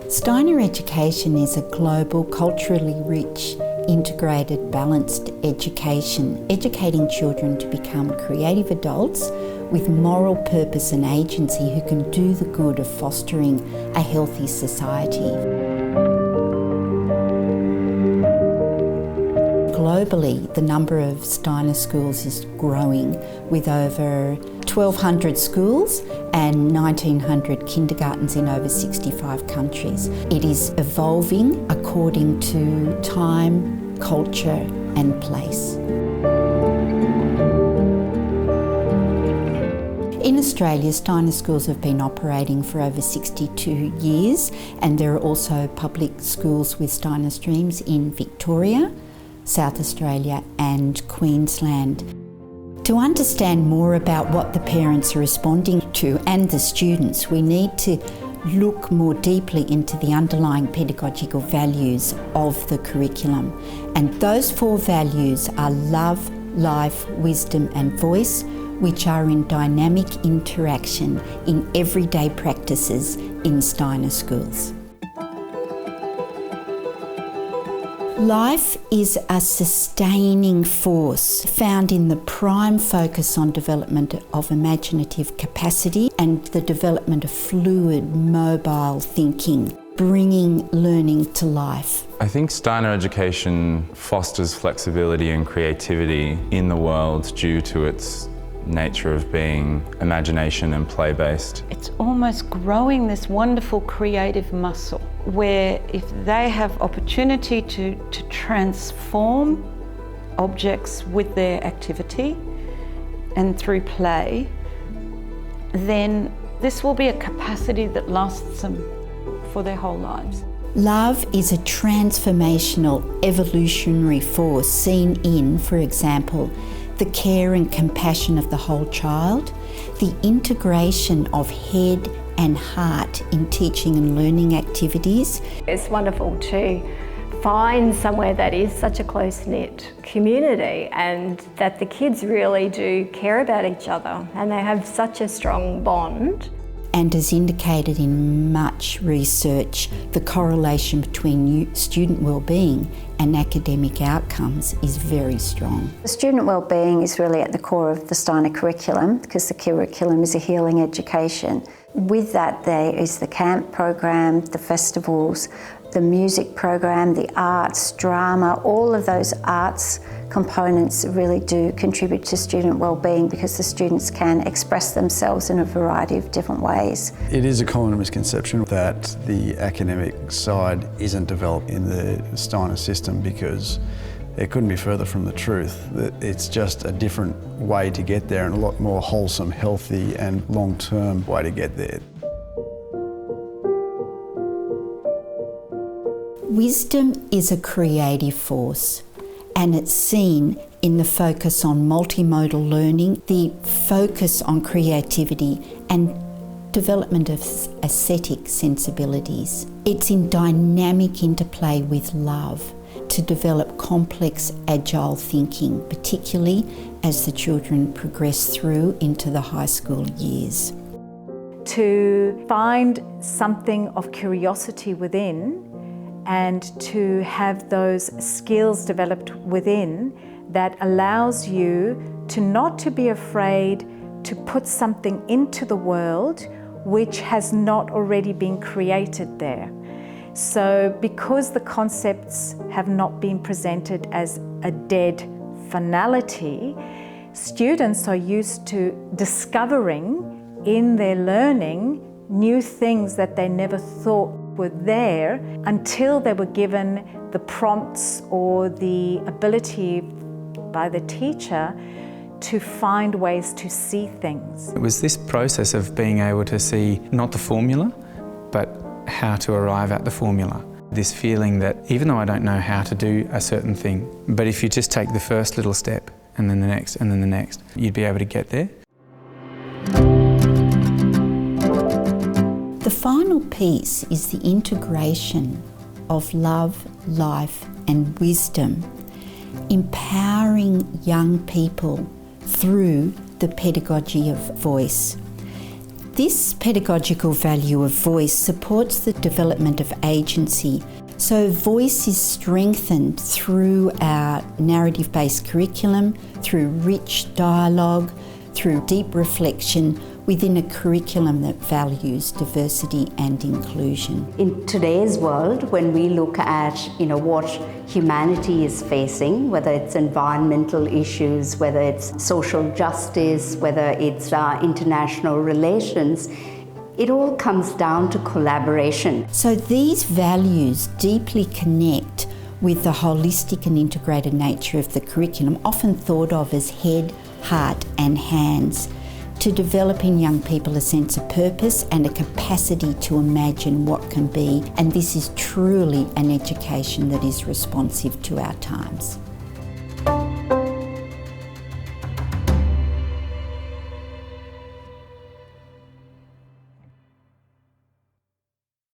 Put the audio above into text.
Steiner education is a global, culturally rich, integrated, balanced education, educating children to become creative adults with moral purpose and agency who can do the good of fostering a healthy society. Globally, the number of Steiner schools is growing, with over 1,200 schools and 1,900 kindergartens in over 65 countries. It is evolving according to time, culture and place. In Australia, Steiner schools have been operating for over 62 years, and there are also public schools with Steiner streams in Victoria, South Australia and Queensland. To understand more about what the parents are responding to and the students, we need to look more deeply into the underlying pedagogical values of the curriculum. And those 4 values are love, life, wisdom and voice, which are in dynamic interaction in everyday practices in Steiner schools. Life is a sustaining force found in the prime focus on development of imaginative capacity and the development of fluid, mobile thinking, bringing learning to life. I think Steiner education fosters flexibility and creativity in the world due to its nature of being imagination and play-based. It's almost growing this wonderful creative muscle where if they have opportunity to transform objects with their activity and through play, then this will be a capacity that lasts them for their whole lives. Love is a transformational, evolutionary force seen in, for example, the care and compassion of the whole child, the integration of head and heart in teaching and learning activities. It's wonderful to find somewhere that is such a close-knit community and that the kids really do care about each other and they have such a strong bond. And as indicated in much research, the correlation between student wellbeing and academic outcomes is very strong. The student wellbeing is really at the core of the Steiner curriculum because the curriculum is a healing education. With that there is the camp program, the festivals, the music program, the arts, drama, all of those arts components really do contribute to student wellbeing because the students can express themselves in a variety of different ways. It is a common misconception that the academic side isn't developed in the Steiner system because it couldn't be further from the truth. It's just a different way to get there and a lot more wholesome, healthy and long-term way to get there. Wisdom is a creative force, and it's seen in the focus on multimodal learning, the focus on creativity and development of aesthetic sensibilities. It's in dynamic interplay with love to develop complex, agile thinking, particularly as the children progress through into the high school years. To find something of curiosity within and to have those skills developed within that allows you to not to be afraid to put something into the world which has not already been created there. So because the concepts have not been presented as a dead finality, students are used to discovering in their learning new things that they never thought were there until they were given the prompts or the ability by the teacher to find ways to see things. It was this process of being able to see not the formula, but how to arrive at the formula. This feeling that even though I don't know how to do a certain thing, but if you just take the first little step and then the next and then the next, you'd be able to get there. The final piece is the integration of love, life and wisdom, empowering young people through the pedagogy of voice. This pedagogical value of voice supports the development of agency. So voice is strengthened through our narrative-based curriculum, through rich dialogue, through deep reflection within a curriculum that values diversity and inclusion. In today's world, when we look at what humanity is facing, whether it's environmental issues, whether it's social justice, whether it's international relations, it all comes down to collaboration. So these values deeply connect with the holistic and integrated nature of the curriculum, often thought of as head, heart and hands, to develop in young people a sense of purpose and a capacity to imagine what can be. And this is truly an education that is responsive to our times.